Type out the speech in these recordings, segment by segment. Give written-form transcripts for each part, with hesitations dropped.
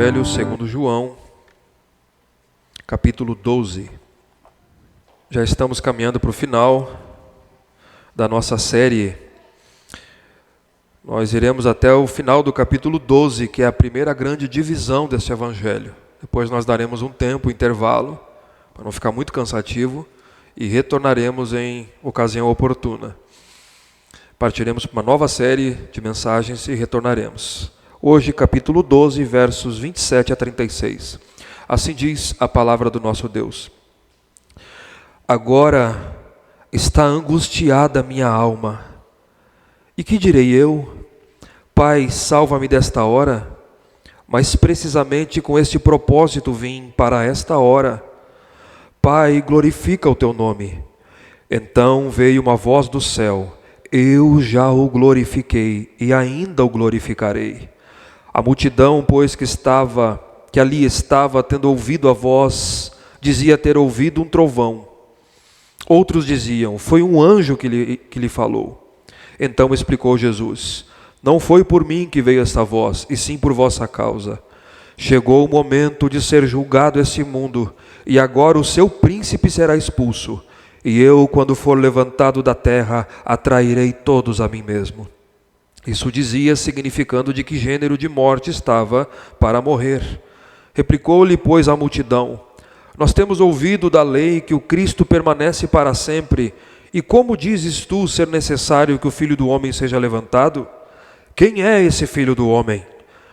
Evangelho segundo João, capítulo 12. Já estamos caminhando para o final da nossa série. Nós iremos até o final do capítulo 12, que é a primeira grande divisão deste Evangelho. Depois nós daremos um tempo, intervalo, para não ficar muito cansativo, e retornaremos em ocasião oportuna. Partiremos para uma nova série de mensagens e retornaremos. Hoje, capítulo 12, versos 27 a 36. Assim diz a palavra do nosso Deus. Agora está angustiada minha alma. E que direi eu? Pai, salva-me desta hora. Mas precisamente com este propósito vim para esta hora. Pai, glorifica o teu nome. Então veio uma voz do céu. Eu já o glorifiquei e ainda o glorificarei. A multidão, pois, que ali estava, tendo ouvido a voz, dizia ter ouvido um trovão. Outros diziam, foi um anjo que lhe falou. Então explicou Jesus, não foi por mim que veio esta voz, e sim por vossa causa. Chegou o momento de ser julgado este mundo, e agora o seu príncipe será expulso. E eu, quando for levantado da terra, atrairei todos a mim mesmo. Isso dizia, significando de que gênero de morte estava para morrer. Replicou-lhe, pois, a multidão, nós temos ouvido da lei que o Cristo permanece para sempre, e como dizes tu ser necessário que o Filho do Homem seja levantado? Quem é esse Filho do Homem?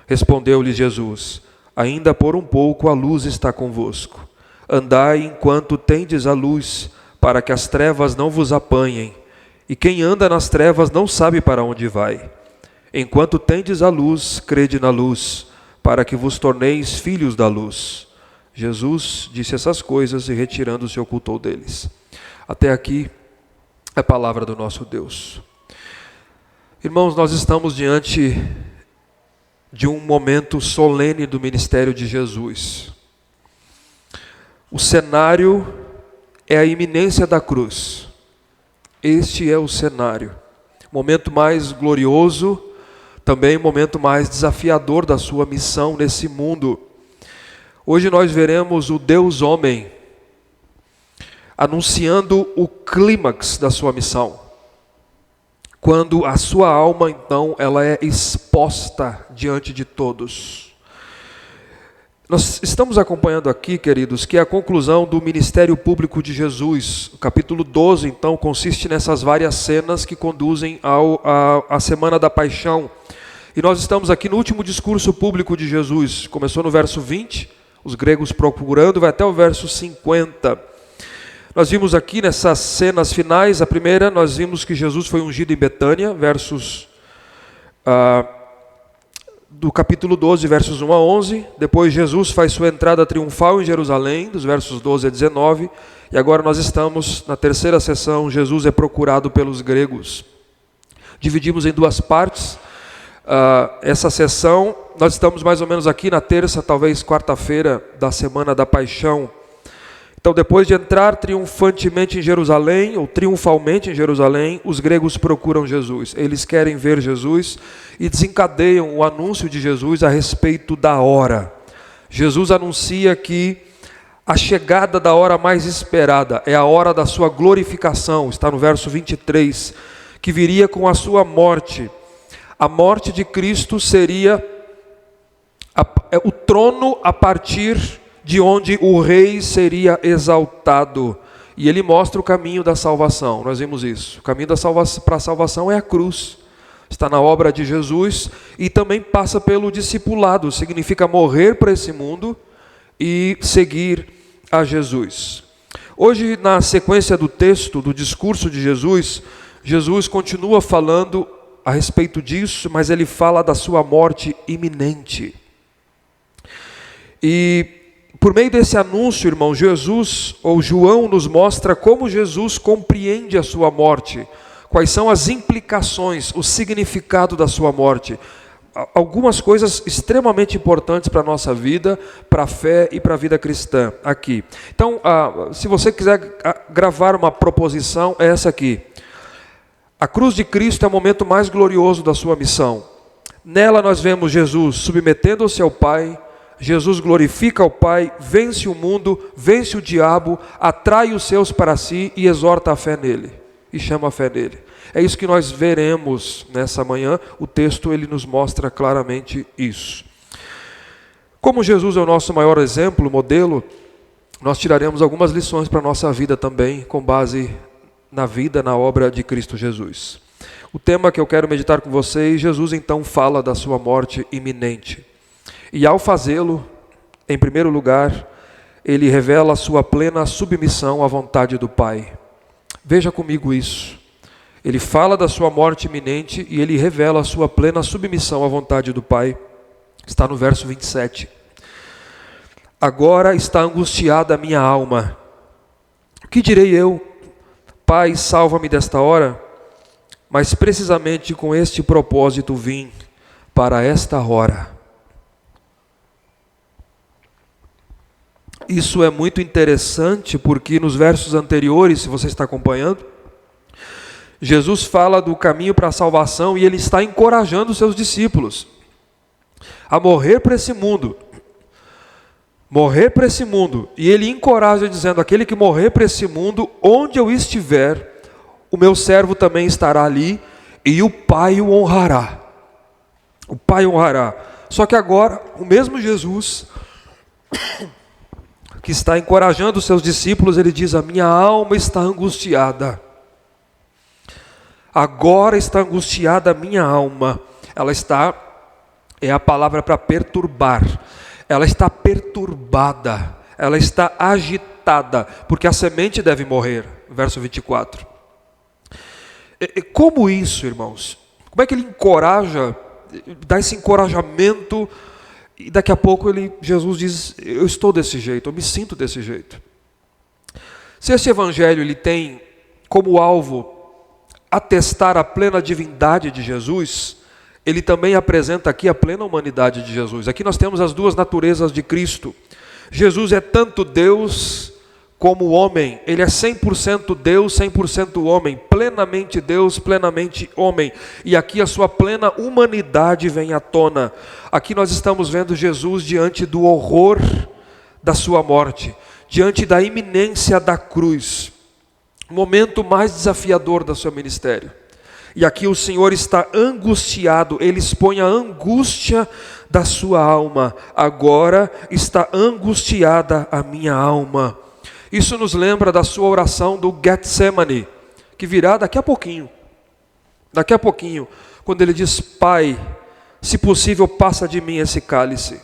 Respondeu-lhe Jesus, ainda por um pouco a luz está convosco. Andai enquanto tendes a luz, para que as trevas não vos apanhem. E quem anda nas trevas não sabe para onde vai. Enquanto tendes a luz, crede na luz, para que vos torneis filhos da luz. Jesus disse essas coisas e retirando-se ocultou deles. Até aqui é a palavra do nosso Deus. Irmãos, nós estamos diante de um momento solene do ministério de Jesus. O cenário é a iminência da cruz. Este é o cenário. Momento mais glorioso, também o momento mais desafiador da sua missão nesse mundo. Hoje nós veremos o Deus homem anunciando o clímax da sua missão. Quando a sua alma, então, ela é exposta diante de todos. Nós estamos acompanhando aqui, queridos, que é a conclusão do ministério público de Jesus. O capítulo 12, então, consiste nessas várias cenas que conduzem à Semana da Paixão. E nós estamos aqui no último discurso público de Jesus. Começou no verso 20, os gregos procurando, vai até o verso 50. Nós vimos aqui nessas cenas finais, a primeira, nós vimos que Jesus foi ungido em Betânia, versos do capítulo 12, versos 1 a 11. Depois Jesus faz sua entrada triunfal em Jerusalém, dos versos 12 a 19. E agora nós estamos na terceira sessão, Jesus é procurado pelos gregos. Dividimos em duas partes essa sessão. Nós estamos mais ou menos aqui na terça, talvez quarta-feira da Semana da Paixão. Então, depois de entrar triunfantemente em Jerusalém, ou triunfalmente em Jerusalém, os gregos procuram Jesus. Eles querem ver Jesus e desencadeiam o anúncio de Jesus a respeito da hora. Jesus anuncia que a chegada da hora mais esperada é a hora da sua glorificação, está no verso 23, que viria com a sua morte. A morte de Cristo seria o trono a partir de onde o rei seria exaltado. E ele mostra o caminho da salvação. Nós vimos isso. O caminho para a salvação é a cruz. Está na obra de Jesus e também passa pelo discipulado. Significa morrer para esse mundo e seguir a Jesus. Hoje, na sequência do texto, do discurso de Jesus, Jesus continua falando a respeito disso, mas ele fala da sua morte iminente. E por meio desse anúncio, irmão, João nos mostra como Jesus compreende a sua morte, quais são as implicações, o significado da sua morte. Algumas coisas extremamente importantes para a nossa vida, para a fé e para a vida cristã aqui. Então, se você quiser gravar uma proposição, é essa aqui. A cruz de Cristo é o momento mais glorioso da sua missão. Nela nós vemos Jesus submetendo-se ao Pai, Jesus glorifica o Pai, vence o mundo, vence o diabo, atrai os seus para si e exorta a fé nele, e chama a fé nele. É isso que nós veremos nessa manhã. O texto ele nos mostra claramente isso. Como Jesus é o nosso maior exemplo, modelo, nós tiraremos algumas lições para a nossa vida também, com base na vida, na obra de Cristo Jesus. O tema que eu quero meditar com vocês, Jesus então fala da sua morte iminente. E ao fazê-lo, em primeiro lugar, ele revela a sua plena submissão à vontade do Pai. Veja comigo isso. Ele fala da sua morte iminente e ele revela a sua plena submissão à vontade do Pai. Está no verso 27. Agora está angustiada a minha alma. O que direi eu? Pai, salva-me desta hora. Mas precisamente com este propósito vim para esta hora. Isso é muito interessante porque nos versos anteriores, se você está acompanhando, Jesus fala do caminho para a salvação e ele está encorajando os seus discípulos a morrer para esse mundo. Morrer para esse mundo. E ele encoraja dizendo, aquele que morrer para esse mundo, onde eu estiver, o meu servo também estará ali e o Pai o honrará. O Pai o honrará. Só que agora, o mesmo Jesus que está encorajando os seus discípulos, ele diz, a minha alma está angustiada. Agora está angustiada a minha alma. Ela está, é a palavra para perturbar. Ela está perturbada, ela está agitada, porque a semente deve morrer. Verso 24. Como isso, irmãos? Como é que ele encoraja, dá esse encorajamento, e daqui a pouco Jesus diz, eu estou desse jeito, eu me sinto desse jeito. Se esse evangelho ele tem como alvo atestar a plena divindade de Jesus, ele também apresenta aqui a plena humanidade de Jesus. Aqui nós temos as duas naturezas de Cristo. Jesus é tanto Deus como homem. Ele é 100% Deus, 100% homem. Plenamente Deus, plenamente homem. E aqui a sua plena humanidade vem à tona. Aqui nós estamos vendo Jesus diante do horror da sua morte, diante da iminência da cruz. O momento mais desafiador do seu ministério. E aqui o Senhor está angustiado, ele expõe a angústia da sua alma. Agora está angustiada a minha alma. Isso nos lembra da sua oração do Getsemane, que virá daqui a pouquinho. Daqui a pouquinho, quando ele diz, Pai, se possível passa de mim esse cálice.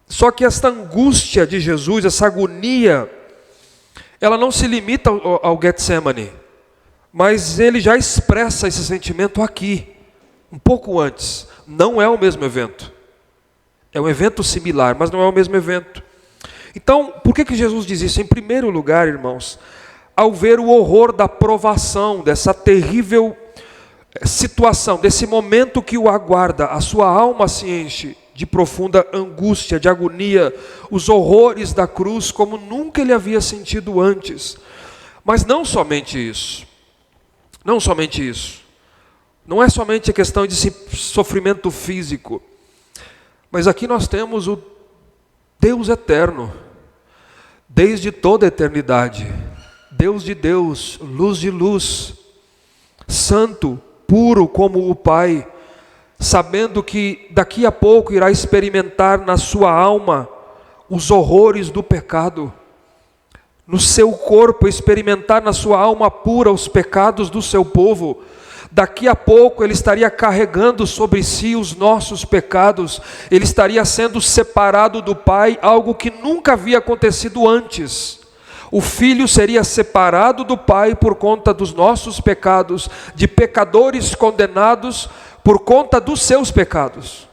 Só que esta angústia de Jesus, essa agonia, ela não se limita ao Getsemane. Mas ele já expressa esse sentimento aqui, um pouco antes. Não é o mesmo evento. É um evento similar, mas não é o mesmo evento. Então, por que Jesus diz isso? Em primeiro lugar, irmãos, ao ver o horror da provação, dessa terrível situação, desse momento que o aguarda, a sua alma se enche de profunda angústia, de agonia, os horrores da cruz como nunca ele havia sentido antes. Mas não somente isso. Não somente isso. Não é somente a questão de sofrimento físico. Mas aqui nós temos o Deus eterno, desde toda a eternidade. Deus de Deus, luz de luz, santo, puro como o Pai, sabendo que daqui a pouco irá experimentar na sua alma os horrores do pecado. No seu corpo, experimentar na sua alma pura os pecados do seu povo. Daqui a pouco ele estaria carregando sobre si os nossos pecados. Ele estaria sendo separado do Pai, algo que nunca havia acontecido antes. O Filho seria separado do Pai por conta dos nossos pecados, de pecadores condenados por conta dos seus pecados.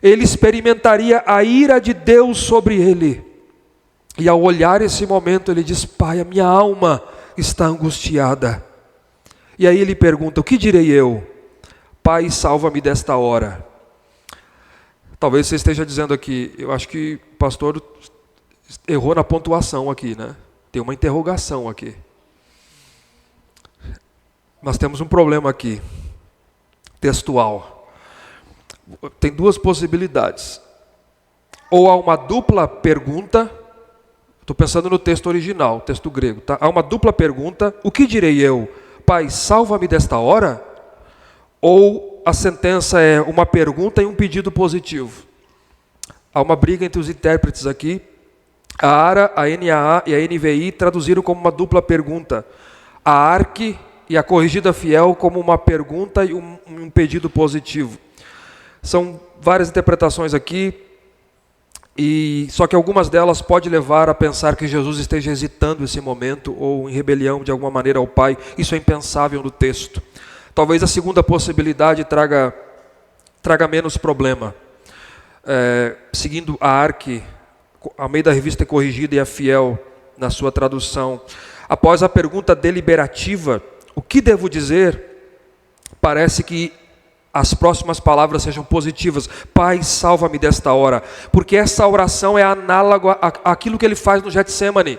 Ele experimentaria a ira de Deus sobre ele. E ao olhar esse momento, ele diz, Pai, a minha alma está angustiada. E aí ele pergunta, o que direi eu? Pai, salva-me desta hora. Talvez você esteja dizendo aqui, eu acho que o pastor errou na pontuação aqui, né? Tem uma interrogação aqui. Nós temos um problema aqui, textual. Tem duas possibilidades. ou há uma dupla pergunta. Estou pensando no texto original, texto grego, tá? Há uma dupla pergunta: o que direi eu? Pai, salva-me desta hora? Ou a sentença é uma pergunta e um pedido positivo? Há uma briga entre os intérpretes aqui. A ARA, a NAA e a NVI traduziram como uma dupla pergunta. A ARC e a Corrigida Fiel como uma pergunta e um pedido positivo. São várias interpretações aqui, e só que algumas delas podem levar a pensar que Jesus esteja hesitando nesse momento ou em rebelião de alguma maneira ao Pai. Isso é impensável no texto. Talvez a segunda possibilidade traga menos problema. Seguindo a ARC, a meio da Revista Corrigida, e a Fiel na sua tradução, após a pergunta deliberativa, o que devo dizer? Parece que as próximas palavras sejam positivas. Pai, salva-me desta hora. Porque essa oração é análoga àquilo que ele faz no Getsemane.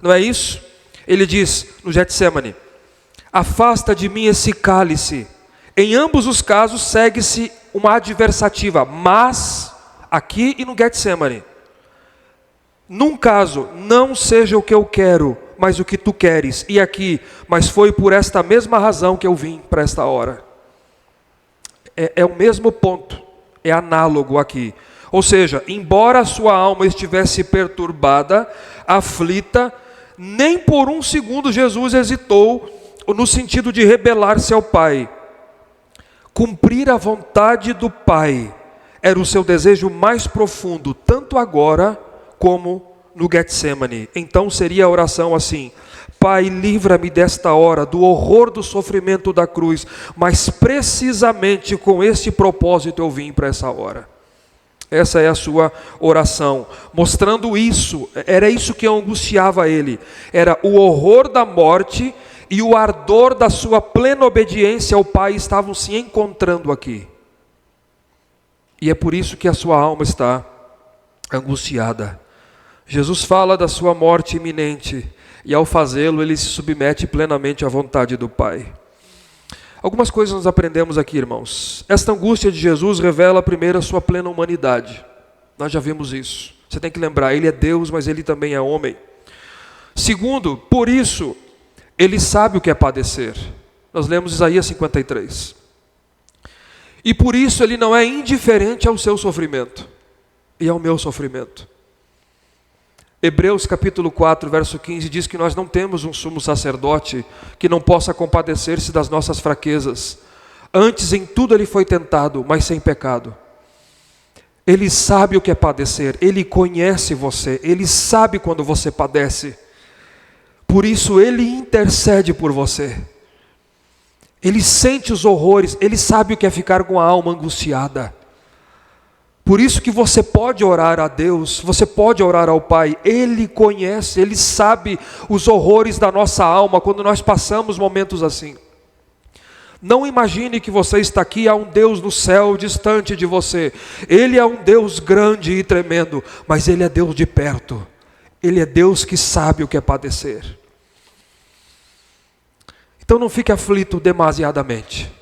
Não é isso? Ele diz no Getsemane: afasta de mim esse cálice. Em ambos os casos segue-se uma adversativa, mas, aqui e no Getsemane. Num caso, não seja o que eu quero, mas o que tu queres. E aqui, mas foi por esta mesma razão que eu vim para esta hora. É o mesmo ponto, é análogo aqui. Ou seja, embora a sua alma estivesse perturbada, aflita, nem por um segundo Jesus hesitou no sentido de rebelar-se ao Pai. Cumprir a vontade do Pai era o seu desejo mais profundo, tanto agora como no Getsemane. Então seria a oração assim: Pai, livra-me desta hora, do horror do sofrimento da cruz, mas precisamente com este propósito eu vim para essa hora. Essa é a sua oração, mostrando isso. Era isso que angustiava ele, era o horror da morte e o ardor da sua plena obediência ao Pai estavam se encontrando aqui. E é por isso que a sua alma está angustiada. Jesus fala da sua morte iminente, e ao fazê-lo ele se submete plenamente à vontade do Pai. Algumas coisas nós aprendemos aqui, irmãos. Esta angústia de Jesus revela primeiro a sua plena humanidade. Nós já vimos isso. Você tem que lembrar, ele é Deus, mas ele também é homem. Segundo, por isso, ele sabe o que é padecer. Nós lemos Isaías 53. E por isso ele não é indiferente ao seu sofrimento e ao meu sofrimento. Hebreus capítulo 4, verso 15 diz que nós não temos um sumo sacerdote que não possa compadecer-se das nossas fraquezas. Antes em tudo ele foi tentado, mas sem pecado. Ele sabe o que é padecer, ele conhece você, ele sabe quando você padece. Por isso ele intercede por você. Ele sente os horrores, ele sabe o que é ficar com a alma angustiada. Por isso que você pode orar a Deus, você pode orar ao Pai. Ele conhece, ele sabe os horrores da nossa alma quando nós passamos momentos assim. Não imagine que você está aqui e há um Deus no céu distante de você. Ele é um Deus grande e tremendo, mas ele é Deus de perto. Ele é Deus que sabe o que é padecer. Então não fique aflito demasiadamente.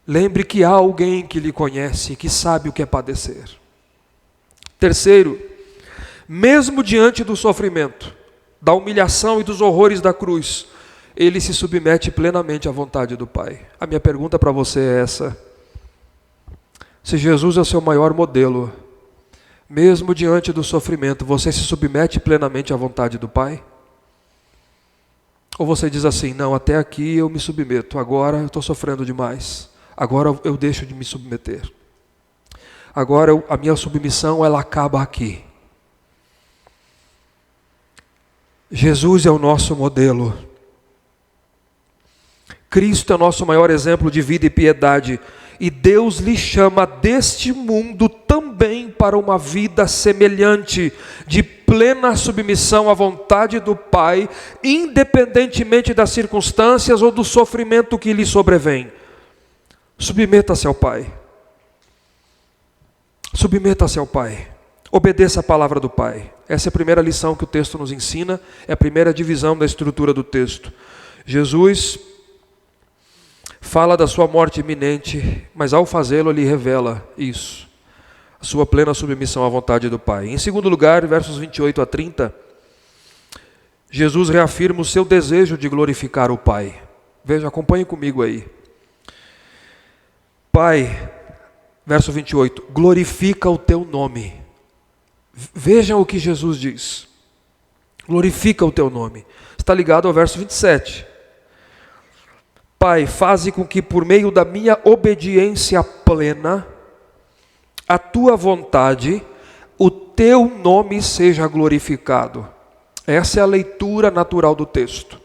Lembre que há alguém que lhe conhece, que sabe o que é padecer. Terceiro, mesmo diante do sofrimento, da humilhação e dos horrores da cruz, ele se submete plenamente à vontade do Pai. A minha pergunta para você é essa: se Jesus é o seu maior modelo, mesmo diante do sofrimento, você se submete plenamente à vontade do Pai? Ou você diz assim: não, até aqui eu me submeto, agora eu estou sofrendo demais. Agora eu deixo de me submeter. Agora a minha submissão ela acaba aqui. Jesus é o nosso modelo. Cristo é o nosso maior exemplo de vida e piedade. E Deus lhe chama deste mundo também para uma vida semelhante, de plena submissão à vontade do Pai, independentemente das circunstâncias ou do sofrimento que lhe sobrevém. Submeta-se ao Pai. Submeta-se ao Pai. Obedeça a palavra do Pai. Essa é a primeira lição que o texto nos ensina, é a primeira divisão da estrutura do texto. Jesus fala da sua morte iminente, mas ao fazê-lo ele revela isso. sua plena submissão à vontade do Pai. Em segundo lugar, versos 28 a 30, Jesus reafirma o seu desejo de glorificar o Pai. Veja, acompanhe comigo aí. Pai, verso 28, glorifica o teu nome. Vejam o que Jesus diz. Glorifica o teu nome. Está ligado ao verso 27. Pai, faze com que por meio da minha obediência plena, a tua vontade, o teu nome seja glorificado. Essa é a leitura natural do texto.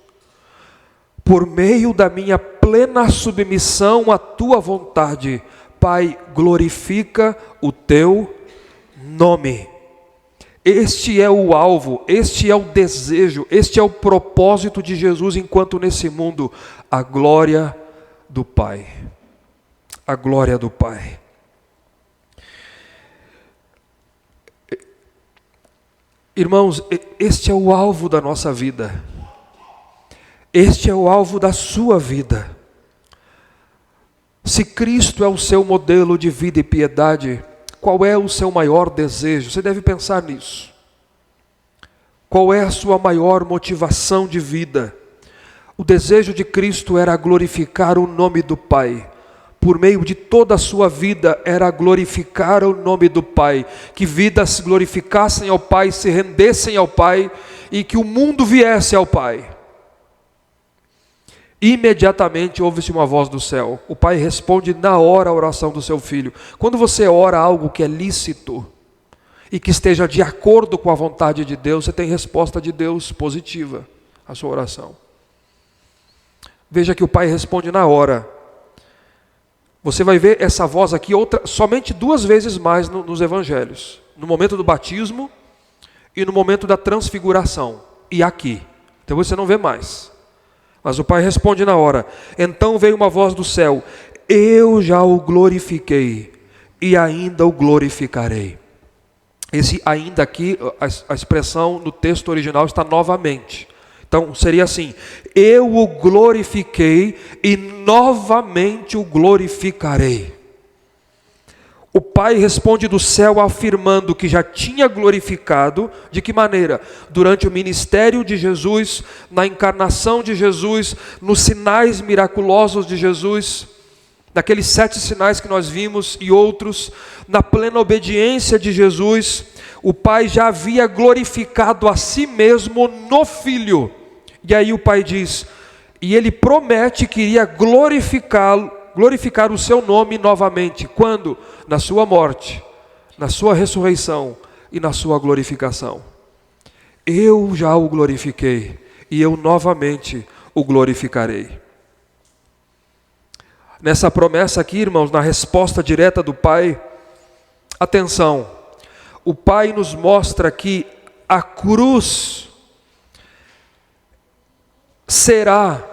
Por meio da minha plena submissão à tua vontade, Pai, glorifica o teu nome. Este é o alvo, este é o desejo, este é o propósito de Jesus enquanto nesse mundo, a glória do Pai. A glória do Pai. Irmãos, este é o alvo da nossa vida. Este é o alvo da sua vida. Se Cristo é o seu modelo de vida e piedade, qual é o seu maior desejo? Você deve pensar nisso. Qual é a sua maior motivação de vida? O desejo de Cristo era glorificar o nome do Pai. Por meio de toda a sua vida era glorificar o nome do Pai. Que vidas glorificassem ao Pai, se rendessem ao Pai e que o mundo viesse ao Pai. Imediatamente ouve-se uma voz do céu. O Pai responde na hora a oração do seu filho. Quando você ora algo que é lícito e que esteja de acordo com a vontade de Deus, você tem resposta de Deus positiva à sua oração. Veja que o Pai responde na hora. Você vai ver essa voz aqui somente 2 vezes mais nos evangelhos. No momento do batismo e no momento da transfiguração. E aqui. Então você não vê mais. Mas o Pai responde na hora. Então veio uma voz do céu. Eu já o glorifiquei e ainda o glorificarei. Esse ainda aqui, a expressão no texto original está novamente. Então seria assim: eu o glorifiquei e novamente o glorificarei. O Pai responde do céu afirmando que já tinha glorificado. De que maneira? Durante o ministério de Jesus, na encarnação de Jesus, nos sinais miraculosos de Jesus, naqueles 7 sinais que nós vimos e outros, na plena obediência de Jesus, o Pai já havia glorificado a si mesmo no Filho. E aí o Pai diz, e Ele promete que iria glorificar o seu nome novamente. Quando? Na sua morte, na sua ressurreição e na sua glorificação. Eu já o glorifiquei e eu novamente o glorificarei. Nessa promessa aqui, irmãos, na resposta direta do Pai, atenção, o Pai nos mostra que a cruz será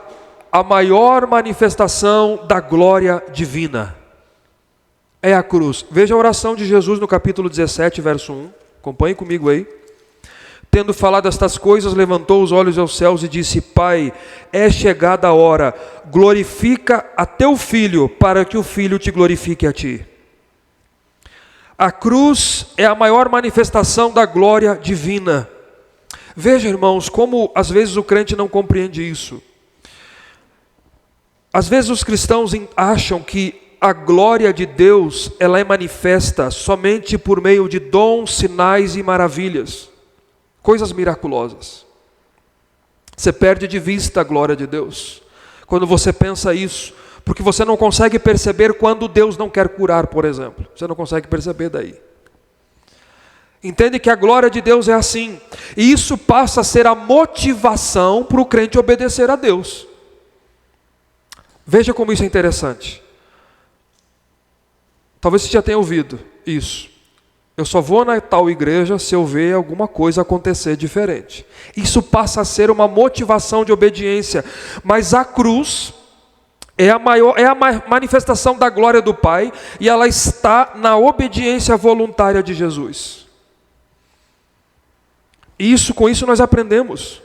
a maior manifestação da glória divina. É a cruz. Veja a oração de Jesus no capítulo 17, verso 1. Acompanhe comigo aí. Tendo falado estas coisas, levantou os olhos aos céus e disse: Pai, é chegada a hora, glorifica a teu Filho, para que o Filho te glorifique a ti. A cruz é a maior manifestação da glória divina. Veja, irmãos, como às vezes o crente não compreende isso. Às vezes os cristãos acham que a glória de Deus, ela é manifesta somente por meio de dons, sinais e maravilhas, coisas miraculosas. Você perde de vista a glória de Deus quando você pensa isso, porque você não consegue perceber quando Deus não quer curar, por exemplo. Você não consegue perceber daí. Entende que a glória de Deus é assim, e isso passa a ser a motivação para o crente obedecer a Deus. Veja como isso é interessante. Talvez você já tenha ouvido isso. Eu só vou na tal igreja se eu ver alguma coisa acontecer diferente. Isso passa a ser uma motivação de obediência. Mas a cruz é a manifestação da glória do Pai, e ela está na obediência voluntária de Jesus. Com isso nós aprendemos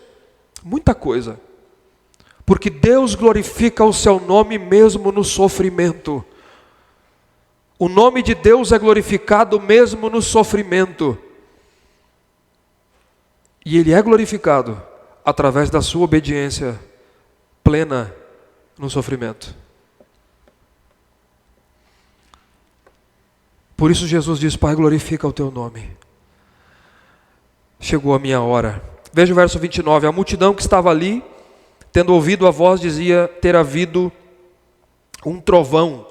muita coisa. Porque Deus glorifica o seu nome mesmo no sofrimento. O nome de Deus é glorificado mesmo no sofrimento. E Ele é glorificado através da sua obediência plena no sofrimento. Por isso Jesus diz: Pai, glorifica o teu nome. Chegou a minha hora. Veja o verso 29. A multidão que estava ali, tendo ouvido a voz, dizia ter havido um trovão.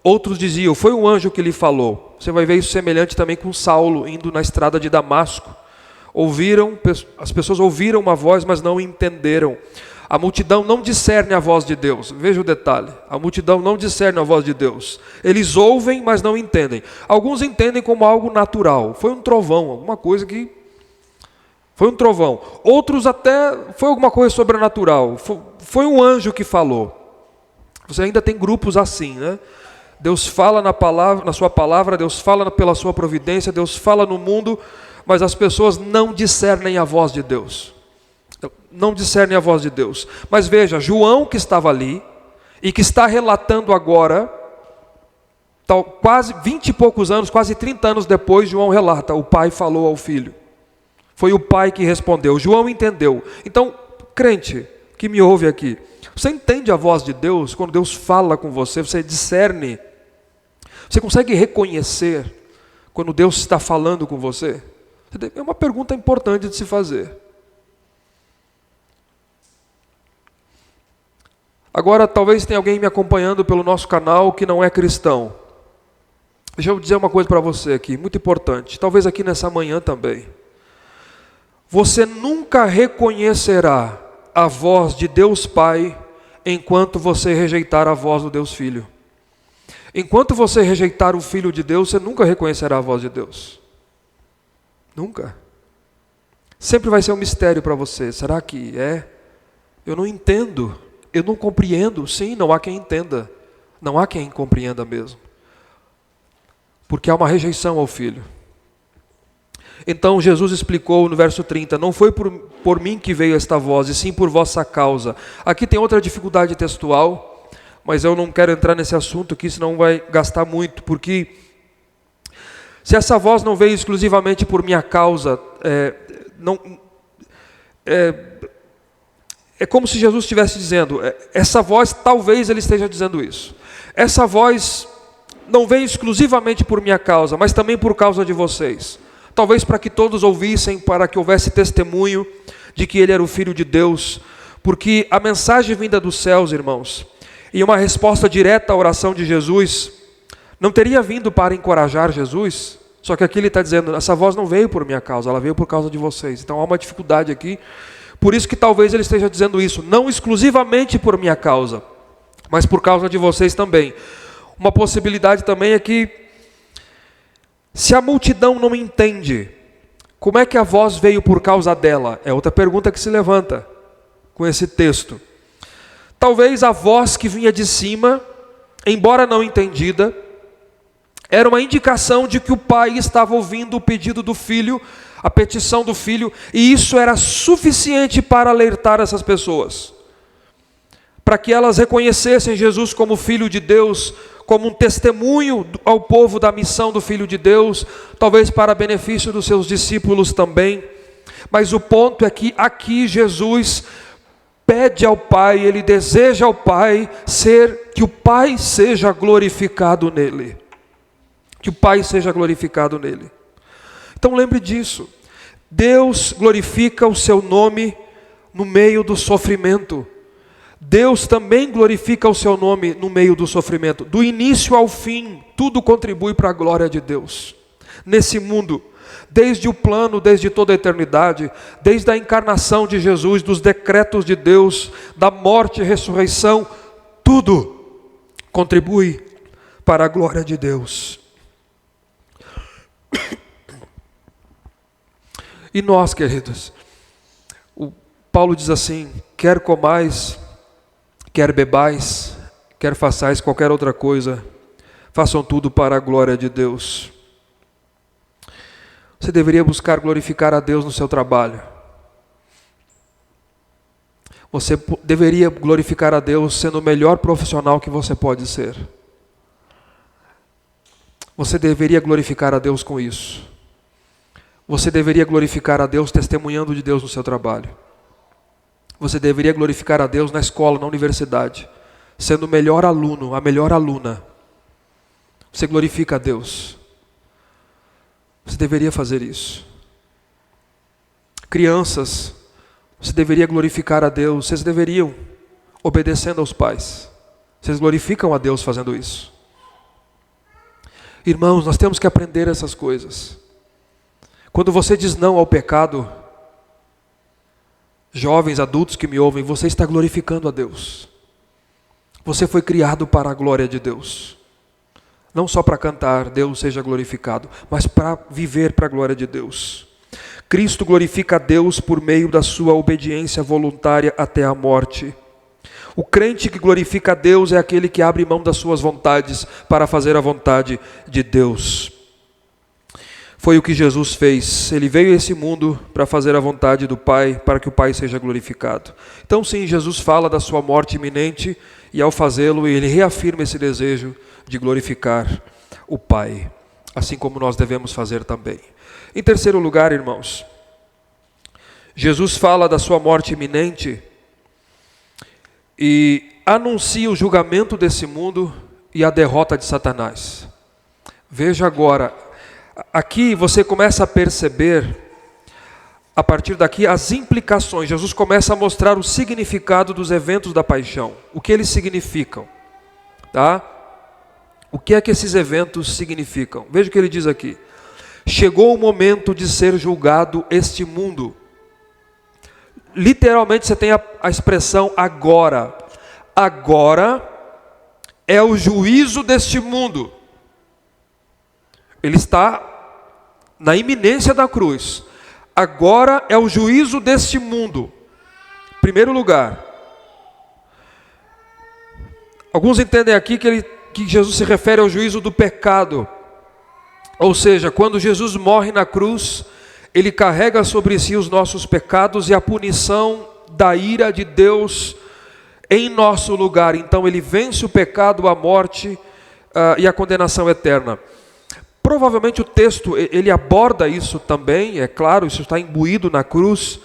Outros diziam: foi um anjo que lhe falou. Você vai ver isso semelhante também com Saulo, indo na estrada de Damasco. As pessoas ouviram uma voz, mas não entenderam. A multidão não discerne a voz de Deus. Veja o detalhe. A multidão não discerne a voz de Deus. Eles ouvem, mas não entendem. Alguns entendem como algo natural. Foi um trovão, alguma coisa que... Foi um trovão. Outros até... Foi alguma coisa sobrenatural. Foi um anjo que falou. Você ainda tem grupos assim, né? Deus fala na sua palavra, Deus fala pela sua providência, Deus fala no mundo, mas as pessoas não discernem a voz de Deus. Não discernem a voz de Deus. Mas veja, João que estava ali, e que está relatando agora, quase 20 e poucos anos, quase 30 anos depois, João relata: o pai falou ao filho. Foi o pai que respondeu. João entendeu. Então, crente que me ouve aqui, você entende a voz de Deus? Quando Deus fala com você, você discerne? Você consegue reconhecer quando Deus está falando com você? É uma pergunta importante de se fazer. Agora, talvez tenha alguém me acompanhando pelo nosso canal que não é cristão. Deixa eu dizer uma coisa para você aqui, muito importante. Talvez aqui nessa manhã também. Você nunca reconhecerá a voz de Deus Pai enquanto você rejeitar a voz do Deus Filho. Enquanto você rejeitar o Filho de Deus, você nunca reconhecerá a voz de Deus. Nunca. Sempre vai ser um mistério para você. Será que é? Eu não entendo. Eu não compreendo. Sim, não há quem entenda. Não há quem compreenda mesmo. Porque há uma rejeição ao Filho. Então Jesus explicou no verso 30, não foi por mim que veio esta voz, e sim por vossa causa. Aqui tem outra dificuldade textual, mas eu não quero entrar nesse assunto aqui, senão vai gastar muito, porque se essa voz não veio exclusivamente por minha causa, é como se Jesus estivesse dizendo, essa voz, talvez ele esteja dizendo isso, essa voz não veio exclusivamente por minha causa, mas também por causa de vocês. Talvez para que todos ouvissem, para que houvesse testemunho de que ele era o Filho de Deus, porque a mensagem vinda dos céus, irmãos, e uma resposta direta à oração de Jesus, não teria vindo para encorajar Jesus, só que aqui ele está dizendo, essa voz não veio por minha causa, ela veio por causa de vocês. Então há uma dificuldade aqui, por isso que talvez ele esteja dizendo isso, não exclusivamente por minha causa, mas por causa de vocês também. Uma possibilidade também é que, se a multidão não entende, como é que a voz veio por causa dela? É outra pergunta que se levanta com esse texto. Talvez a voz que vinha de cima, embora não entendida, era uma indicação de que o pai estava ouvindo o pedido do filho, a petição do filho, e isso era suficiente para alertar essas pessoas, para que elas reconhecessem Jesus como Filho de Deus, como um testemunho ao povo da missão do Filho de Deus, talvez para benefício dos seus discípulos também. Mas o ponto é que aqui Jesus pede ao Pai, ele deseja ao Pai que o Pai seja glorificado nele. Que o Pai seja glorificado nele. Então lembre disso. Deus glorifica o seu nome no meio do sofrimento. Deus também glorifica o seu nome no meio do sofrimento. Do início ao fim, tudo contribui para a glória de Deus. Nesse mundo, desde o plano, desde toda a eternidade, desde a encarnação de Jesus, dos decretos de Deus, da morte e ressurreição, tudo contribui para a glória de Deus. E nós, queridos, o Paulo diz assim, quer comais, quer bebais, quer façais qualquer outra coisa, façam tudo para a glória de Deus. Você deveria buscar glorificar a Deus no seu trabalho. Você deveria glorificar a Deus sendo o melhor profissional que você pode ser. Você deveria glorificar a Deus com isso. Você deveria glorificar a Deus testemunhando de Deus no seu trabalho. Você deveria glorificar a Deus na escola, na universidade, sendo o melhor aluno, a melhor aluna. Você glorifica a Deus. Você deveria fazer isso. Crianças, você deveria glorificar a Deus. Vocês deveriam, obedecendo aos pais. Vocês glorificam a Deus fazendo isso. Irmãos, nós temos que aprender essas coisas. Quando você diz não ao pecado, jovens, adultos que me ouvem, você está glorificando a Deus. Você foi criado para a glória de Deus. Não só para cantar, Deus seja glorificado, mas para viver para a glória de Deus. Cristo glorifica a Deus por meio da sua obediência voluntária até a morte. O crente que glorifica a Deus é aquele que abre mão das suas vontades para fazer a vontade de Deus. Foi o que Jesus fez. Ele veio a esse mundo para fazer a vontade do Pai, para que o Pai seja glorificado. Então sim, Jesus fala da sua morte iminente e ao fazê-lo, ele reafirma esse desejo de glorificar o Pai, assim como nós devemos fazer também. Em terceiro lugar, irmãos, Jesus fala da sua morte iminente e anuncia o julgamento desse mundo e a derrota de Satanás. Veja agora, aqui você começa a perceber, a partir daqui, as implicações. Jesus começa a mostrar o significado dos eventos da paixão, o que eles significam, tá? O que é que esses eventos significam? Veja o que ele diz aqui. Chegou o momento de ser julgado este mundo. Literalmente você tem a expressão agora. Agora é o juízo deste mundo. Ele está na iminência da cruz. Agora é o juízo deste mundo. Primeiro lugar. Alguns entendem aqui que Jesus se refere ao juízo do pecado. Ou seja, quando Jesus morre na cruz, ele carrega sobre si os nossos pecados e a punição da ira de Deus em nosso lugar. Então ele vence o pecado, a morte e a condenação eterna. Provavelmente o texto ele aborda isso também, é claro, isso está imbuído na cruz,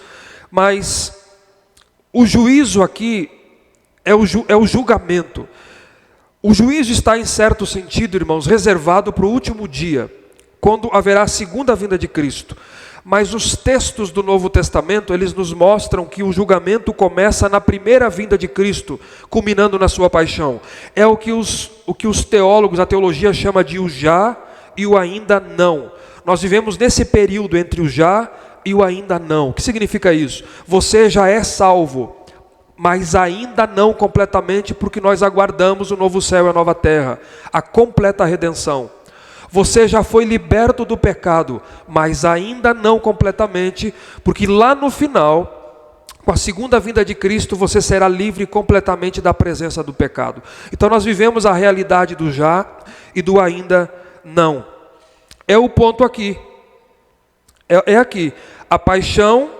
mas o juízo aqui é o julgamento. O juízo está, em certo sentido, irmãos, reservado para o último dia, quando haverá a segunda vinda de Cristo. Mas os textos do Novo Testamento, eles nos mostram que o julgamento começa na primeira vinda de Cristo, culminando na sua paixão. É o que os teólogos, a teologia chama de o já e o ainda não. Nós vivemos nesse período entre o já e o ainda não. O que significa isso? Você já é salvo, mas ainda não completamente, porque nós aguardamos o novo céu e a nova terra, a completa redenção. Você já foi liberto do pecado, mas ainda não completamente, porque lá no final, com a segunda vinda de Cristo, você será livre completamente da presença do pecado. Então nós vivemos a realidade do já e do ainda não. É o ponto aqui. É aqui. A paixão,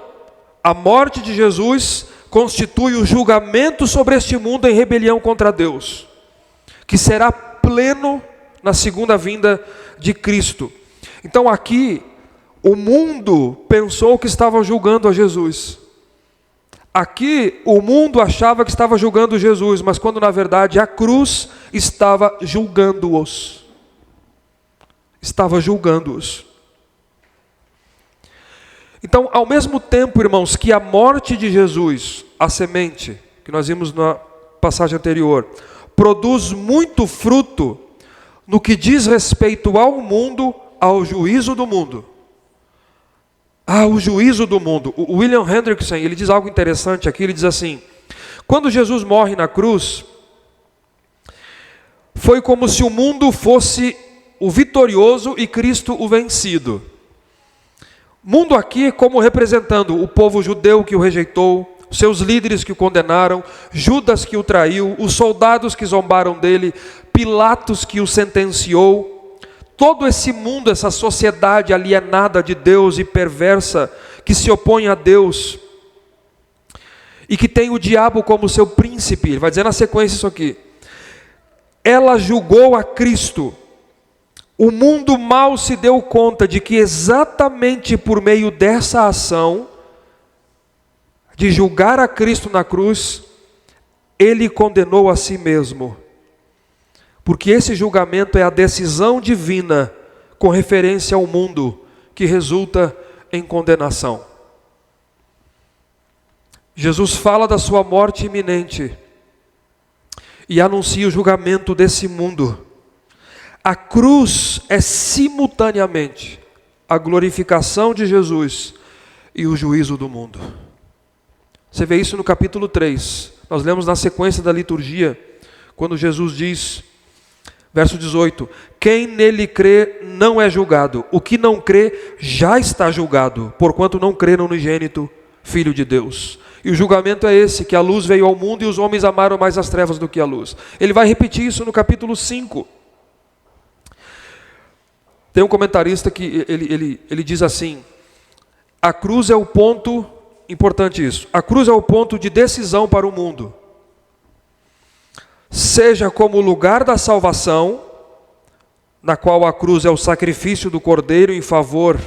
a morte de Jesus constitui o julgamento sobre este mundo em rebelião contra Deus, que será pleno na segunda vinda de Cristo. Então aqui, o mundo pensou que estava julgando a Jesus. Aqui, o mundo achava que estava julgando Jesus, mas quando na verdade a cruz estava julgando-os. Estava julgando-os. Então, ao mesmo tempo, irmãos, que a morte de Jesus, a semente, que nós vimos na passagem anterior, produz muito fruto no que diz respeito ao mundo, ao juízo do mundo. O juízo do mundo. O William Hendrickson, ele diz algo interessante aqui, ele diz assim: quando Jesus morre na cruz, foi como se o mundo fosse o vitorioso e Cristo o vencido. Mundo aqui como representando o povo judeu que o rejeitou, seus líderes que o condenaram, Judas que o traiu, os soldados que zombaram dele, Pilatos que o sentenciou, todo esse mundo, essa sociedade alienada de Deus e perversa, que se opõe a Deus, e que tem o diabo como seu príncipe. Ele vai dizer na sequência isso aqui: ela julgou a Cristo O mundo mal se deu conta de que exatamente por meio dessa ação, de julgar a Cristo na cruz, ele condenou a si mesmo. Porque esse julgamento é a decisão divina com referência ao mundo, que resulta em condenação. Jesus fala da sua morte iminente e anuncia o julgamento desse mundo. A cruz é simultaneamente a glorificação de Jesus e o juízo do mundo. Você vê isso no capítulo 3. Nós lemos na sequência da liturgia, quando Jesus diz, verso 18: quem nele crê não é julgado, o que não crê já está julgado, porquanto não crê no unigênito Filho de Deus. E o julgamento é esse, que a luz veio ao mundo e os homens amaram mais as trevas do que a luz. Ele vai repetir isso no capítulo 5. Tem um comentarista que ele diz assim: a cruz é o ponto, importante isso, a cruz é o ponto de decisão para o mundo. Seja como o lugar da salvação, na qual a cruz é o sacrifício do Cordeiro em favor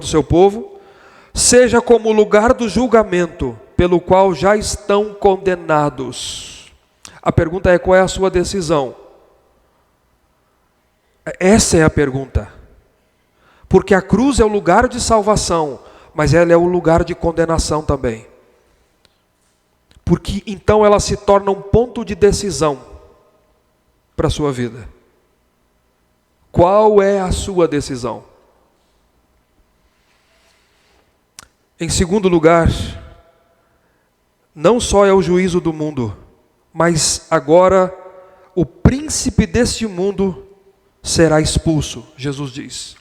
do seu povo, seja como o lugar do julgamento, pelo qual já estão condenados. A pergunta é: qual é a sua decisão? Essa é a pergunta. Porque a cruz é o lugar de salvação, mas ela é o lugar de condenação também. Porque então ela se torna um ponto de decisão para a sua vida. Qual é a sua decisão? Em segundo lugar, não só é o juízo do mundo, mas agora o príncipe deste mundo será expulso, Jesus diz.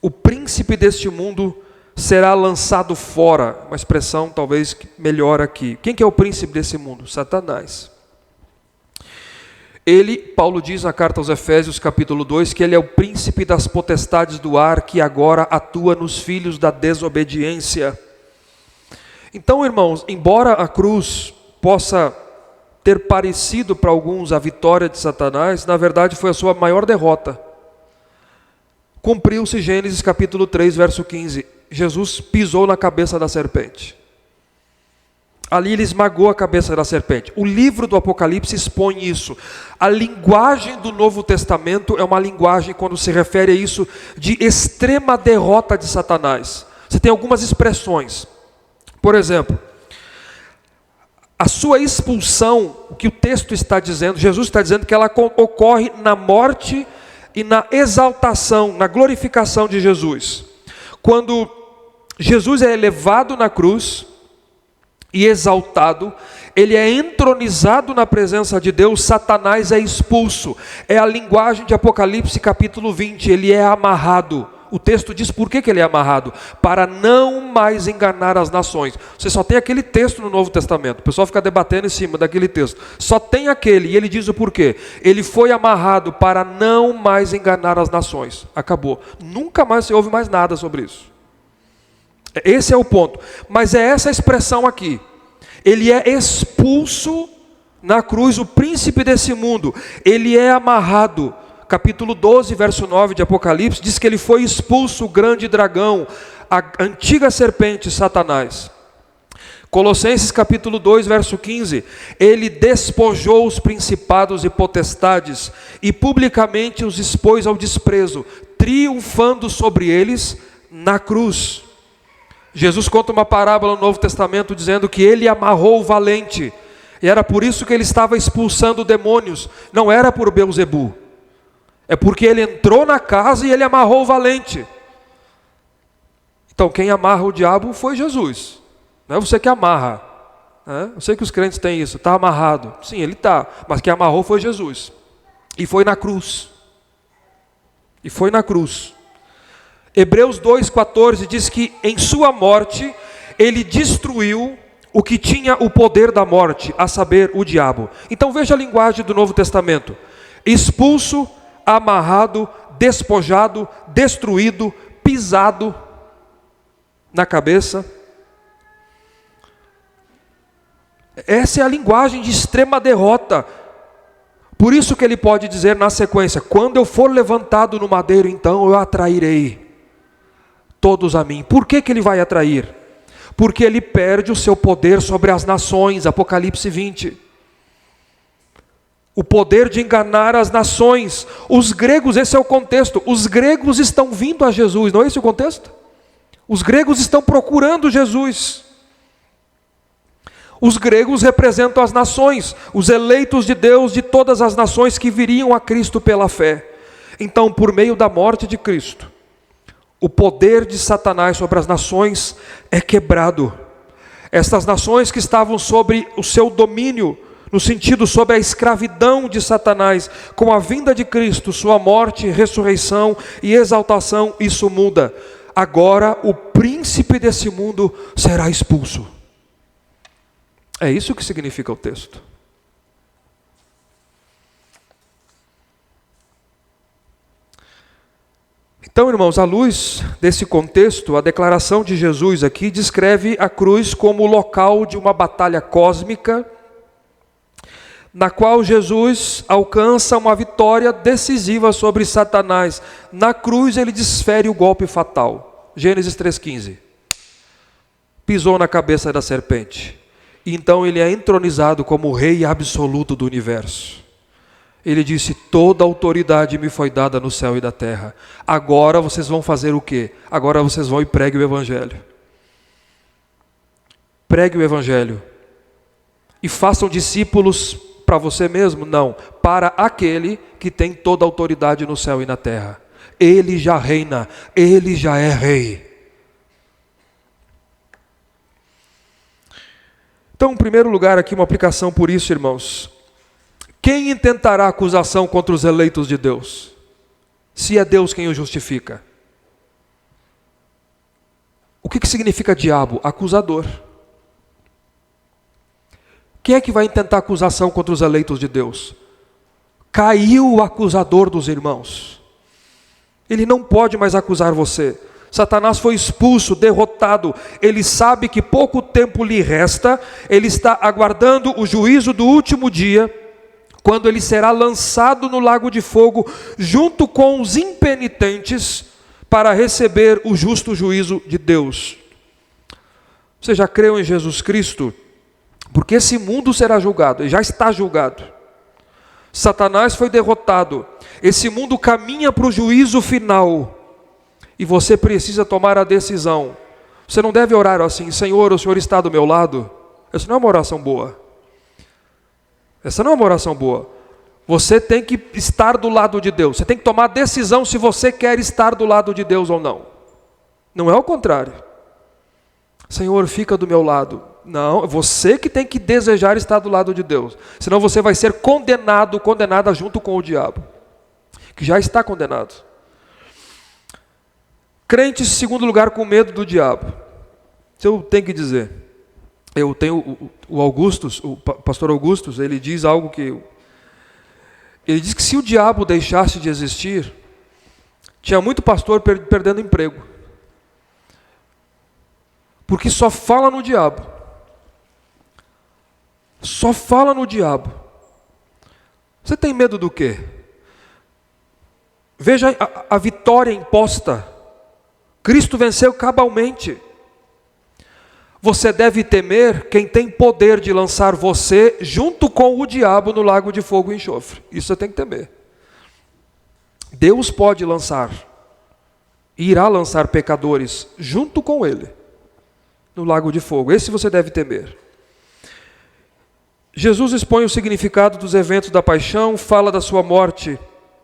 O príncipe deste mundo será lançado fora, uma expressão talvez melhor aqui. Quem que é o príncipe desse mundo? Satanás. Ele, Paulo diz na carta aos Efésios capítulo 2, que ele é o príncipe das potestades do ar, que agora atua nos filhos da desobediência. Então, irmãos, embora a cruz possa ter parecido para alguns a vitória de Satanás, na verdade foi a sua maior derrota. Cumpriu-se Gênesis capítulo 3, verso 15. Jesus pisou na cabeça da serpente. Ali ele esmagou a cabeça da serpente. O livro do Apocalipse expõe isso. A linguagem do Novo Testamento é uma linguagem, quando se refere a isso, de extrema derrota de Satanás. Você tem algumas expressões. Por exemplo, a sua expulsão, o que o texto está dizendo, Jesus está dizendo que ela ocorre na morte e na exaltação, na glorificação de Jesus. Quando Jesus é elevado na cruz e exaltado, ele é entronizado na presença de Deus, Satanás é expulso. É a linguagem de Apocalipse capítulo 20, ele é amarrado. O texto diz por que ele é amarrado: para não mais enganar as nações. Você só tem aquele texto no Novo Testamento, o pessoal fica debatendo em cima daquele texto. Só tem aquele, e ele diz o porquê. Ele foi amarrado para não mais enganar as nações. Acabou. Nunca mais se ouve mais nada sobre isso. Esse é o ponto. Mas é essa expressão aqui. Ele é expulso na cruz, o príncipe desse mundo. Ele é amarrado. Capítulo 12, verso 9 de Apocalipse, diz que ele foi expulso, o grande dragão, a antiga serpente, Satanás. Colossenses capítulo 2, verso 15, ele despojou os principados e potestades e publicamente os expôs ao desprezo, triunfando sobre eles na cruz. Jesus conta uma parábola no Novo Testamento dizendo que ele amarrou o valente, e era por isso que ele estava expulsando demônios, não era por Beelzebu, é porque ele entrou na casa e ele amarrou o valente. Então quem amarra o diabo foi Jesus, não é você que amarra, né? Eu sei que os crentes têm isso, está amarrado, sim, ele está, mas quem amarrou foi Jesus, e foi na cruz, Hebreus 2,14 diz que em sua morte, ele destruiu o que tinha o poder da morte, a saber, o diabo. Então veja a linguagem do Novo Testamento: expulso, amarrado, despojado, destruído, pisado na cabeça. Essa é a linguagem de extrema derrota. Por isso que ele pode dizer na sequência: quando eu for levantado no madeiro, então eu atrairei todos a mim. Por que ele vai atrair? Porque ele perde o seu poder sobre as nações, Apocalipse 20. O poder de enganar as nações. Os gregos, esse é o contexto, os gregos estão vindo a Jesus, não é esse o contexto? Os gregos estão procurando Jesus. Os gregos representam as nações, os eleitos de Deus de todas as nações que viriam a Cristo pela fé. Então, por meio da morte de Cristo, o poder de Satanás sobre as nações é quebrado. Estas nações que estavam sobre o seu domínio, no sentido sobre a escravidão de Satanás, com a vinda de Cristo, sua morte, ressurreição e exaltação, isso muda. Agora o príncipe desse mundo será expulso. É isso que significa o texto. Então, irmãos, à luz desse contexto, a declaração de Jesus aqui descreve a cruz como o local de uma batalha cósmica, na qual Jesus alcança uma vitória decisiva sobre Satanás. Na cruz ele desfere o golpe fatal. Gênesis 3,15. Pisou na cabeça da serpente. E então ele é entronizado como o rei absoluto do universo. Ele disse: toda autoridade me foi dada no céu e na terra. Agora vocês vão fazer o quê? Agora vocês vão e preguem o evangelho. Pregue o evangelho. E façam discípulos para você mesmo? Não. Para aquele que tem toda a autoridade no céu e na terra. Ele já reina. Ele já é rei. Então, em primeiro lugar aqui uma aplicação por isso, irmãos. Quem intentará acusação contra os eleitos de Deus? Se é Deus quem o justifica. O que significa diabo? Acusador. Quem é que vai intentar acusação contra os eleitos de Deus? Caiu o acusador dos irmãos. Ele não pode mais acusar você. Satanás foi expulso, derrotado. Ele sabe que pouco tempo lhe resta. Ele está aguardando o juízo do último dia, quando ele será lançado no lago de fogo, junto com os impenitentes, para receber o justo juízo de Deus. Você já creu em Jesus Cristo? Porque esse mundo será julgado, e já está julgado. Satanás foi derrotado. Esse mundo caminha para o juízo final. E você precisa tomar a decisão. Você não deve orar assim: Senhor, o Senhor está do meu lado. Essa não é uma oração boa. Essa não é uma oração boa. Você tem que estar do lado de Deus. Você tem que tomar a decisão se você quer estar do lado de Deus ou não. Não é o contrário. Senhor, fica do meu lado. Não, é você que tem que desejar estar do lado de Deus. Senão você vai ser condenado, condenada junto com o diabo, que já está condenado. Crentes, em segundo lugar, com medo do diabo. Eu tenho que dizer, eu tenho o Augustus, o pastor Augustus, ele diz algo que... Ele diz que se o diabo deixasse de existir, tinha muito pastor perdendo emprego. Porque só fala no diabo. Só fala no diabo. Você tem medo do quê? Veja a vitória imposta. Cristo venceu cabalmente. Você deve temer quem tem poder de lançar você junto com o diabo no lago de fogo e enxofre. Isso você tem que temer. Deus pode lançar, irá lançar pecadores junto com ele no lago de fogo. Esse você deve temer. Jesus expõe o significado dos eventos da paixão, fala da sua morte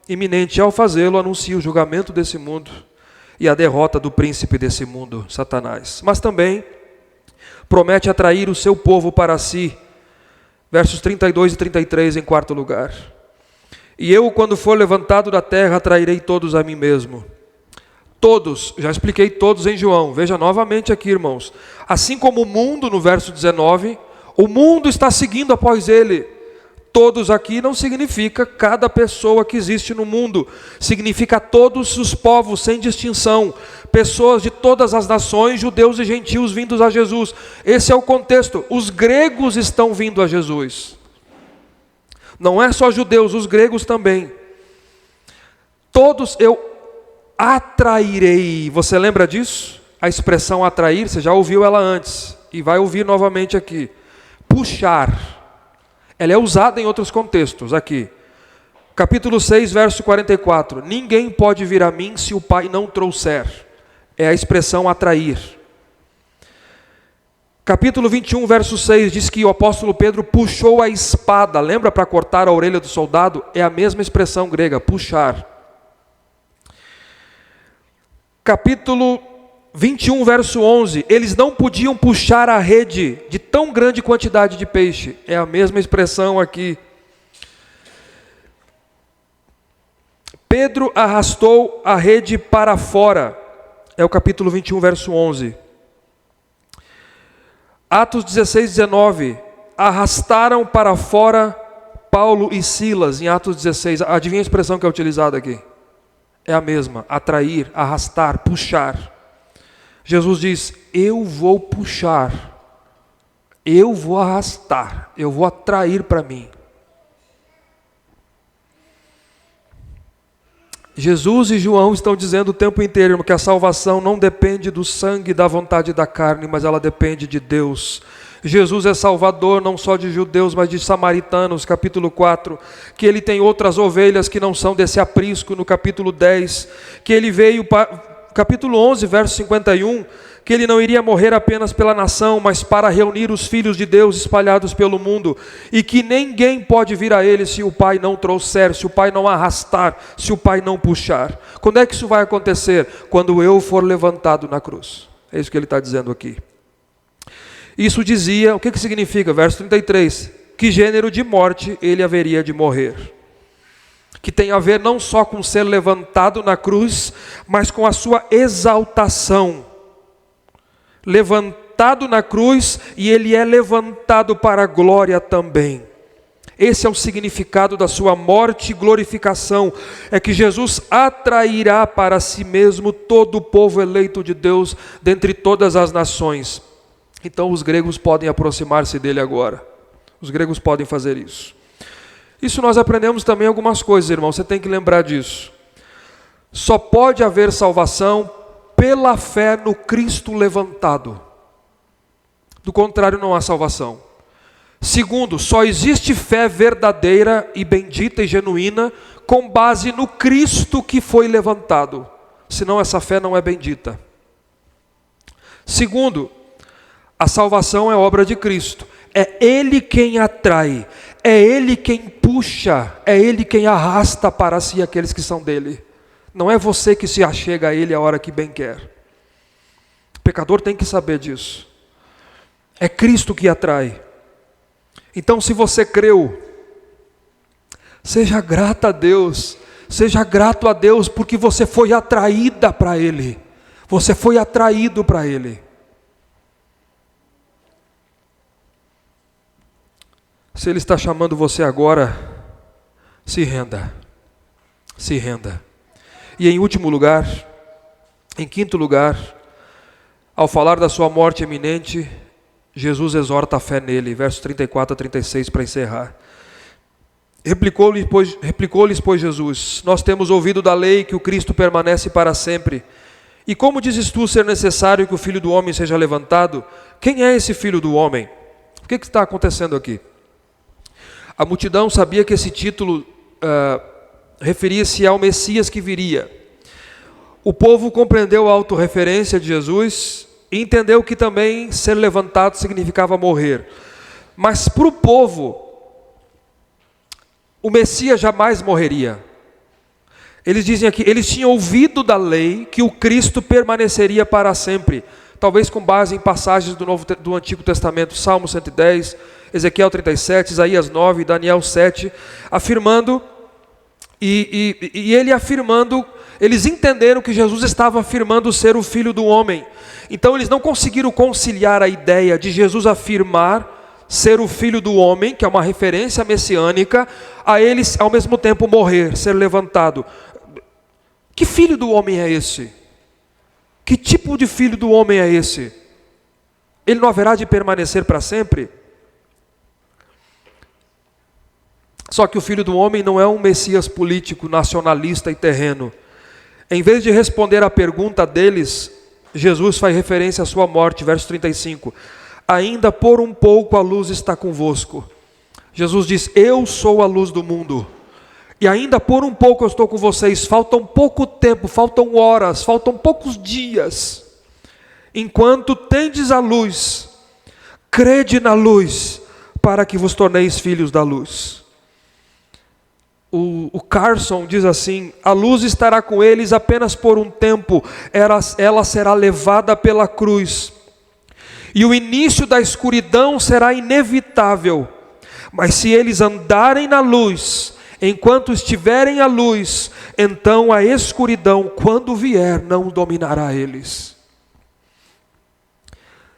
iminente. Ao fazê-lo, anuncia o julgamento desse mundo e a derrota do príncipe desse mundo, Satanás. Mas também promete atrair o seu povo para si. Versos 32 e 33 em quarto lugar. E eu, quando for levantado da terra, atrairei todos a mim mesmo. Todos, já expliquei todos em João. Veja novamente aqui, irmãos. Assim como o mundo, no verso 19, o mundo está seguindo após ele. Todos aqui não significa cada pessoa que existe no mundo. Significa todos os povos, sem distinção. Pessoas de todas as nações, judeus e gentios vindos a Jesus. Esse é o contexto. Os gregos estão vindo a Jesus. Não é só judeus, os gregos também. Todos eu atrairei. Você lembra disso? A expressão atrair, você já ouviu ela antes e vai ouvir novamente aqui. Puxar. Ela é usada em outros contextos aqui. Capítulo 6, verso 44. Ninguém pode vir a mim se o Pai não trouxer. É a expressão atrair. Capítulo 21, verso 6, diz que o apóstolo Pedro puxou a espada. Lembra, para cortar a orelha do soldado? É a mesma expressão grega, puxar. Capítulo 21, verso 11. Eles não podiam puxar a rede de tão grande quantidade de peixe. É a mesma expressão aqui. Pedro arrastou a rede para fora. É o capítulo 21, verso 11. Atos 16, 19. Arrastaram para fora Paulo e Silas, em Atos 16. Adivinha a expressão que é utilizada aqui? É a mesma, atrair, arrastar, puxar. Jesus diz, eu vou puxar, eu vou arrastar, eu vou atrair para mim. Jesus e João estão dizendo o tempo inteiro que a salvação não depende do sangue e da vontade da carne, mas ela depende de Deus. Jesus é salvador não só de judeus, mas de samaritanos, capítulo 4, que ele tem outras ovelhas que não são desse aprisco, no capítulo 10, que ele veio, capítulo 11, verso 51, que ele não iria morrer apenas pela nação, mas para reunir os filhos de Deus espalhados pelo mundo, e que ninguém pode vir a ele se o Pai não trouxer, se o Pai não arrastar, se o Pai não puxar. Quando é que isso vai acontecer? Quando eu for levantado na cruz. É isso que ele está dizendo aqui. Isso dizia, o que significa? Verso 33, que gênero de morte ele haveria de morrer. Que tem a ver não só com ser levantado na cruz, mas com a sua exaltação. Levantado na cruz e ele é levantado para a glória também. Esse é o significado da sua morte e glorificação, é que Jesus atrairá para si mesmo todo o povo eleito de Deus dentre todas as nações. Então os gregos podem aproximar-se dele agora. Os gregos podem fazer isso. Isso nós aprendemos também algumas coisas, irmão, você tem que lembrar disso. Só pode haver salvação pela fé no Cristo levantado. Do contrário, não há salvação. Segundo, só existe fé verdadeira e bendita e genuína com base no Cristo que foi levantado. Senão essa fé não é bendita. Segundo, a salvação é obra de Cristo. É Ele quem atrai, é Ele quem puxa, é Ele quem arrasta para si aqueles que são dele. Não é você que se achega a Ele a hora que bem quer. O pecador tem que saber disso. É Cristo que atrai. Então, se você creu, seja grata a Deus, seja grato a Deus, porque você foi atraída para Ele. Você foi atraído para Ele. Se Ele está chamando você agora, se renda. Se renda. E em último lugar, em quinto lugar, ao falar da sua morte iminente, Jesus exorta a fé nele, versos 34 a 36 para encerrar. Replicou-lhes, pois, Jesus, nós temos ouvido da lei que o Cristo permanece para sempre. E como dizes tu ser necessário que o Filho do Homem seja levantado? Quem é esse Filho do Homem? O que está acontecendo aqui? A multidão sabia que esse título referia-se ao Messias que viria. O povo compreendeu a autorreferência de Jesus e entendeu que também ser levantado significava morrer. Mas para o povo, o Messias jamais morreria. Eles dizem aqui, eles tinham ouvido da lei que o Cristo permaneceria para sempre. Talvez com base em passagens do Antigo Testamento, Salmo 110, Ezequiel 37, Isaías 9, Daniel 7, afirmando, e ele afirmando, eles entenderam que Jesus estava afirmando ser o Filho do Homem. Então eles não conseguiram conciliar a ideia de Jesus afirmar ser o Filho do Homem, que é uma referência messiânica, a ele ao mesmo tempo morrer, ser levantado. Que Filho do Homem é esse? Que tipo de Filho do Homem é esse? Ele não haverá de permanecer para sempre? Só que o Filho do Homem não é um Messias político, nacionalista e terreno. Em vez de responder à pergunta deles, Jesus faz referência à sua morte, verso 35. Ainda por um pouco a luz está convosco. Jesus diz, eu sou a luz do mundo. E ainda por um pouco eu estou com vocês. Faltam pouco tempo, faltam horas, faltam poucos dias. Enquanto tendes a luz, crede na luz, para que vos torneis filhos da luz. O Carson diz assim, a luz estará com eles apenas por um tempo, ela será levada pela cruz. E o início da escuridão será inevitável, mas se eles andarem na luz, enquanto estiverem à luz, então a escuridão, quando vier, não dominará eles.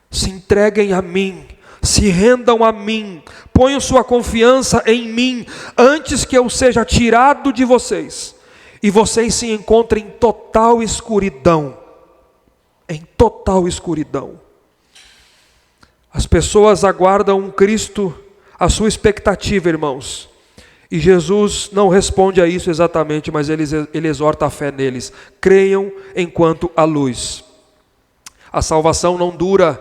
Se entreguem a mim, se rendam a mim, ponham sua confiança em mim, antes que eu seja tirado de vocês, e vocês se encontrem em total escuridão, em total escuridão. As pessoas aguardam um Cristo, a sua expectativa, irmãos, e Jesus não responde a isso exatamente, mas ele exorta a fé neles, creiam enquanto há luz. A salvação não dura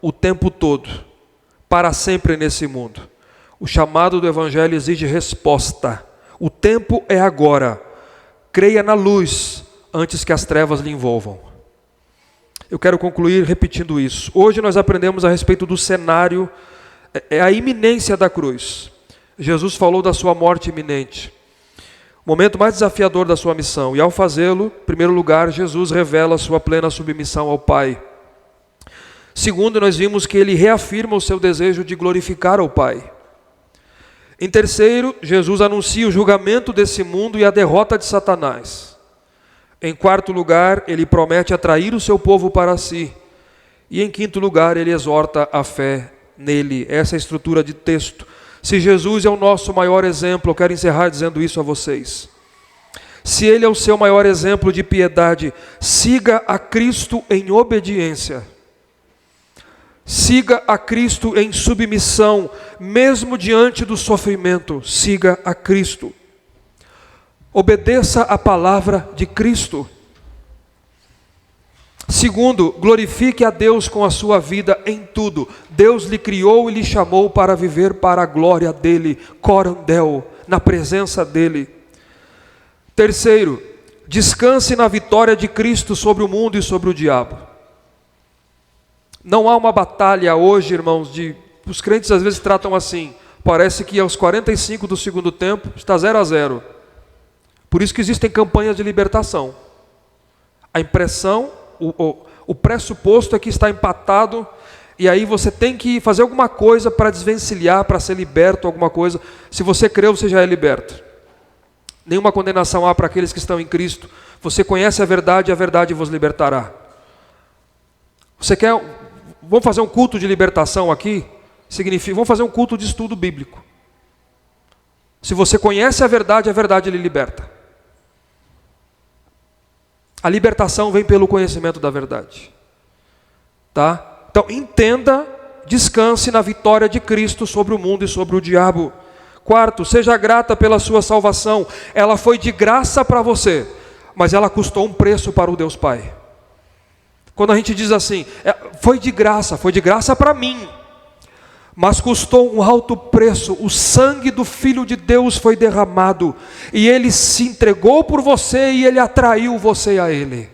o tempo todo, para sempre nesse mundo. O chamado do Evangelho exige resposta. O tempo é agora. Creia na luz antes que as trevas lhe envolvam. Eu quero concluir repetindo isso. Hoje nós aprendemos a respeito do cenário, a iminência da cruz. Jesus falou da sua morte iminente. O momento mais desafiador da sua missão. E ao fazê-lo, em primeiro lugar, Jesus revela a sua plena submissão ao Pai. Segundo, nós vimos que ele reafirma o seu desejo de glorificar ao Pai. Em terceiro, Jesus anuncia o julgamento desse mundo e a derrota de Satanás. Em quarto lugar, ele promete atrair o seu povo para si. E em quinto lugar, ele exorta a fé nele. Essa é a estrutura de texto. Se Jesus é o nosso maior exemplo, eu quero encerrar dizendo isso a vocês. Se ele é o seu maior exemplo de piedade, siga a Cristo em obediência. Siga a Cristo em submissão, mesmo diante do sofrimento, siga a Cristo. Obedeça a palavra de Cristo. Segundo, glorifique a Deus com a sua vida em tudo. Deus lhe criou e lhe chamou para viver para a glória dEle, corandel, na presença dEle. Terceiro, descanse na vitória de Cristo sobre o mundo e sobre o diabo. Não há uma batalha hoje, irmãos, os crentes às vezes tratam assim, parece que aos 45 do segundo tempo está 0-0. Por isso que existem campanhas de libertação. A impressão, o pressuposto é que está empatado, e aí você tem que fazer alguma coisa para desvencilhar, para ser liberto, alguma coisa. Se você creu, você já é liberto. Nenhuma condenação há para aqueles que estão em Cristo. Você conhece a verdade vos libertará. Você quer... Vamos fazer um culto de libertação aqui? Vamos fazer um culto de estudo bíblico. Se você conhece a verdade lhe liberta. A libertação vem pelo conhecimento da verdade. Tá? Então entenda, descanse na vitória de Cristo sobre o mundo e sobre o diabo. Quarto, seja grata pela sua salvação. Ela foi de graça para você, mas ela custou um preço para o Deus Pai. Quando a gente diz assim, foi de graça para mim, mas custou um alto preço, o sangue do Filho de Deus foi derramado, e Ele se entregou por você, e Ele atraiu você a Ele.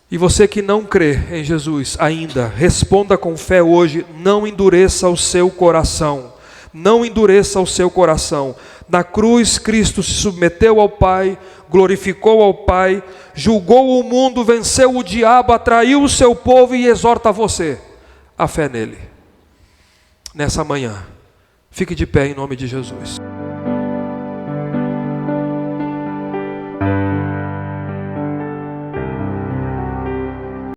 E você que não crê em Jesus ainda, responda com fé hoje, não endureça o seu coração. Não endureça o seu coração. Na cruz, Cristo se submeteu ao Pai, glorificou ao Pai, julgou o mundo, venceu o diabo, atraiu o seu povo e exorta você a fé nele. Nessa manhã, fique de pé em nome de Jesus.